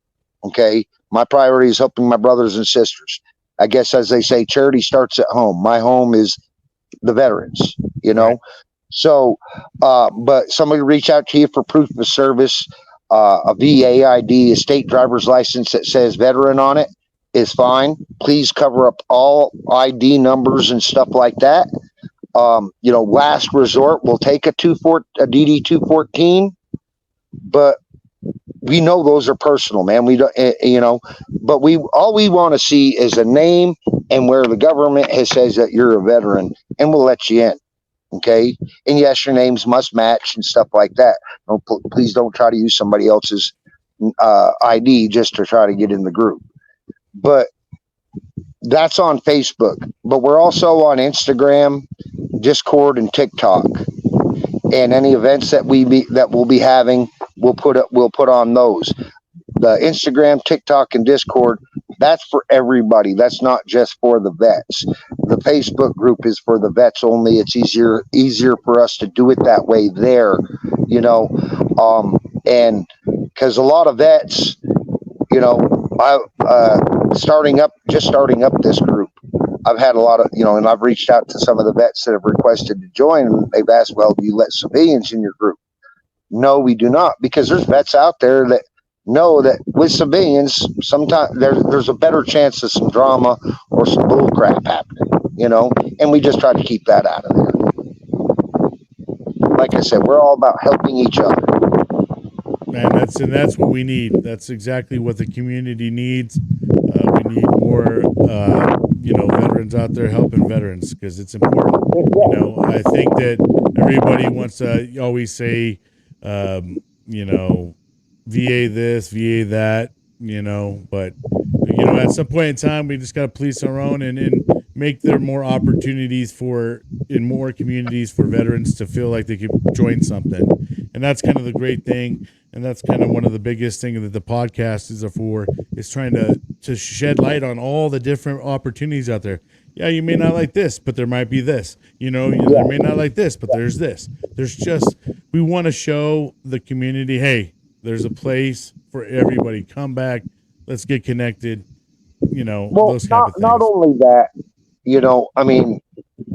Okay. My priority is helping my brothers and sisters. I guess, as they say, charity starts at home. My home is the veterans, Right. So, but somebody reach out to you for proof of service, a VA ID, a state driver's license that says veteran on it is fine. Please cover up all ID numbers and stuff like that. Last resort, we'll take a DD 214, but we know those are personal, man. We don't, but all we want to see is a name and where the government has says that you're a veteran, and we'll let you in. Okay. And yes, your names must match and stuff like that. No, please don't try to use somebody else's ID just to try to get in the group. But that's on Facebook. But we're also on Instagram, Discord, and TikTok. And any events that we'll be having, we'll put on those. The Instagram, TikTok, and Discord, that's for everybody. That's not just for the vets. The Facebook group is for the vets only. It's easier for us to do it that way there, and because a lot of vets, starting up this group, I've had a lot of, and I've reached out to some of the vets that have requested to join, and they've asked, well, do you let civilians in your group? No, we do not, because there's vets out there that know that with civilians, sometimes there's a better chance of some drama or some bull crap happening, and we just try to keep that out of there. Like I said, we're all about helping each other. Man, that's what we need. That's exactly what the community needs. We need more, veterans out there helping veterans, because it's important. I think that everybody wants to always say, VA this, VA that, but at some point in time, we just got to police our own and make there more opportunities in more communities for veterans to feel like they could join something. And that's kind of the great thing. And that's kind of one of the biggest things that the podcast is trying to shed light on all the different opportunities out there. Yeah, you may not like this, but there might be this. There may not like this, but there's this. We want to show the community, hey, there's a place for everybody. Come back, let's get connected. Those kind of things. Not only that,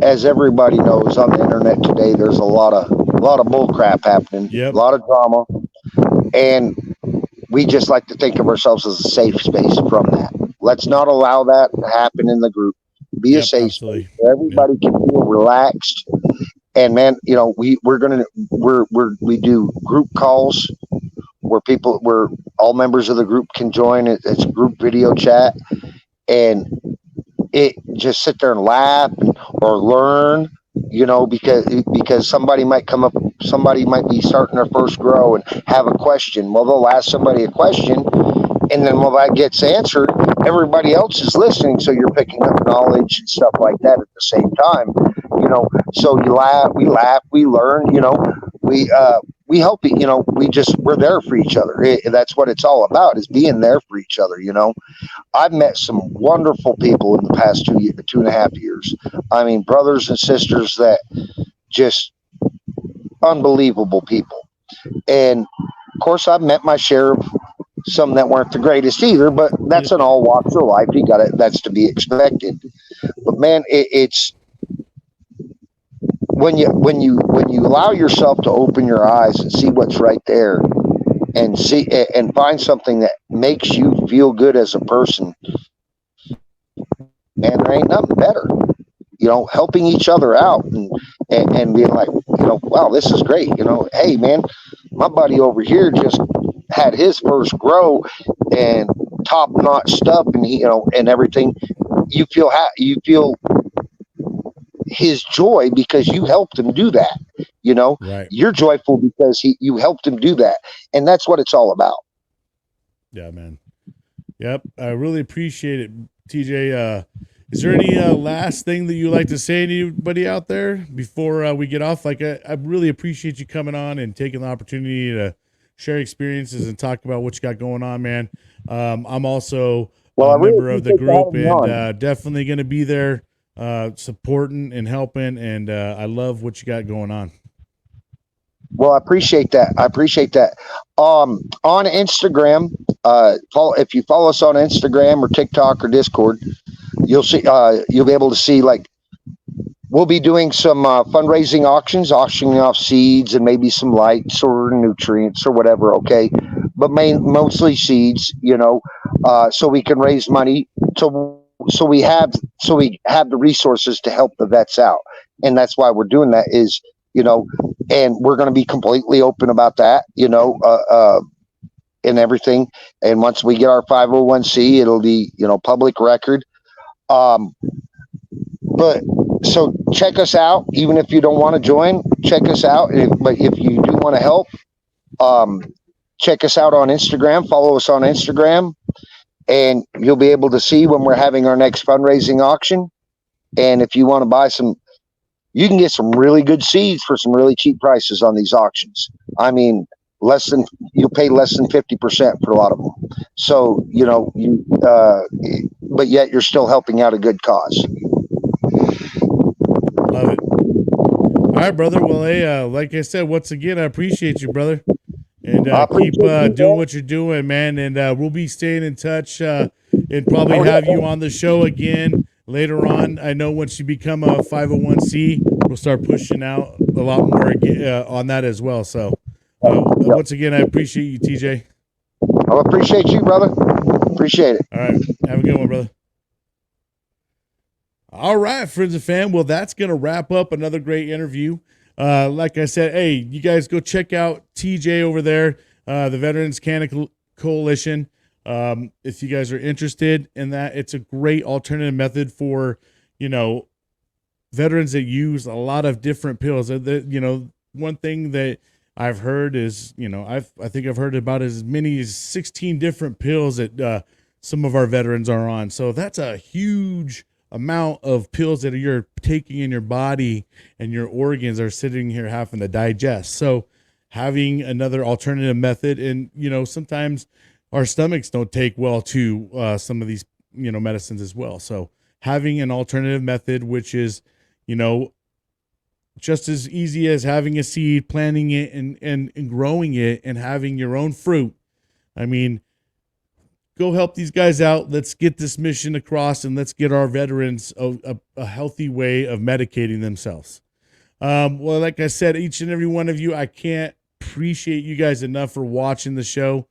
as everybody knows on the internet today, there's a lot of bull crap happening. Yep. A lot of drama, and we just like to think of ourselves as a safe space from that. Let's not allow that to happen in the group. Be a safe space where everybody can feel relaxed. And man, we do group calls where all members of the group can join. It's group video chat, and it just sit there and laugh or learn, because somebody might be starting their first grow and have a question. Well, they'll ask somebody a question, and then while that gets answered, everybody else is listening, so you're picking up knowledge and stuff like that at the same time. So we laugh, we learn. we help, we're there for each other. That's what it's all about, is being there for each other. I've met some wonderful people in the past 2.5 years. I mean, brothers and sisters that just unbelievable people. And of course, I've met my share of some that weren't the greatest either, but that's in all walks of life. You got it. That's to be expected. But man, it's when you allow yourself to open your eyes and see what's right there, and see and find something that makes you feel good as a person, and there ain't nothing better. Helping each other out, and being like, wow, this is great. Hey man, my buddy over here just had his first grow and top notch stuff, and and everything. You feel his joy because you helped him do that. Right. You're joyful because you helped him do that, and that's what it's all about. Yeah, man. Yep. I really appreciate it, TJ. Is there any last thing that you'd like to say to anybody out there before we get off? Like, I really appreciate you coming on and taking the opportunity to share experiences and talk about what you got going on, man. I'm also a member of the group, and definitely going to be there supporting and helping, and I love what you got going on. Well, I appreciate that. On Instagram, if you follow us on Instagram or TikTok or Discord, you'll be able to see, like, we'll be doing some fundraising auctions, auctioning off seeds and maybe some lights or nutrients or whatever. Okay, but mostly seeds. So we can raise money. So we have the resources to help the vets out, and that's why we're doing that. And we're going to be completely open about that. And everything. And once we get our 501c, it'll be public record. But so check us out. Even if you don't want to join, check us out. But if you do want to help, check us out on Instagram. Follow us on Instagram, and you'll be able to see when we're having our next fundraising auction. And if you want to buy some, you can get some really good seeds for some really cheap prices on these auctions. I mean, you'll pay less than 50% for a lot of them. So, but yet you're still helping out a good cause. Love it. All right, brother. Well, hey, like I said, once again, I appreciate you, brother. And keep doing what you're doing, man. And we'll be staying in touch and probably have you on the show again later on. I know once you become a 501c, we'll start pushing out a lot more on that as well. So once again, I appreciate you, TJ. I appreciate you, brother. Appreciate it. All right. Have a good one, brother. All right, friends and fam. Well, that's going to wrap up another great interview. Like I said, hey, you guys go check out TJ over there, the Veterans Canna Coalition. If you guys are interested in that, it's a great alternative method for, veterans that use a lot of different pills. One thing that I've heard is, I think I've heard about as many as 16 different pills that some of our veterans are on. So that's a huge amount of pills that you're taking in your body, and your organs are sitting here having to digest. So having another alternative method, and sometimes our stomachs don't take well to some of these medicines as well. So having an alternative method, which is just as easy as having a seed, planting it and growing it and having your own fruit. I mean, go help these guys out. Let's get this mission across, and let's get our veterans a healthy way of medicating themselves. Well, like I said, each and every one of you, I can't appreciate you guys enough for watching the show,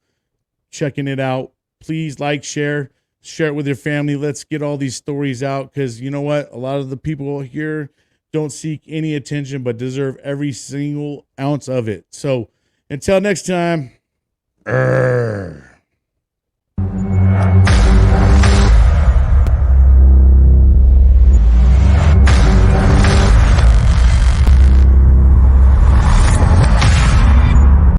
checking it out. Please share it with your family. Let's get all these stories out, because you know what? A lot of the people here don't seek any attention, but deserve every single ounce of it. So until next time.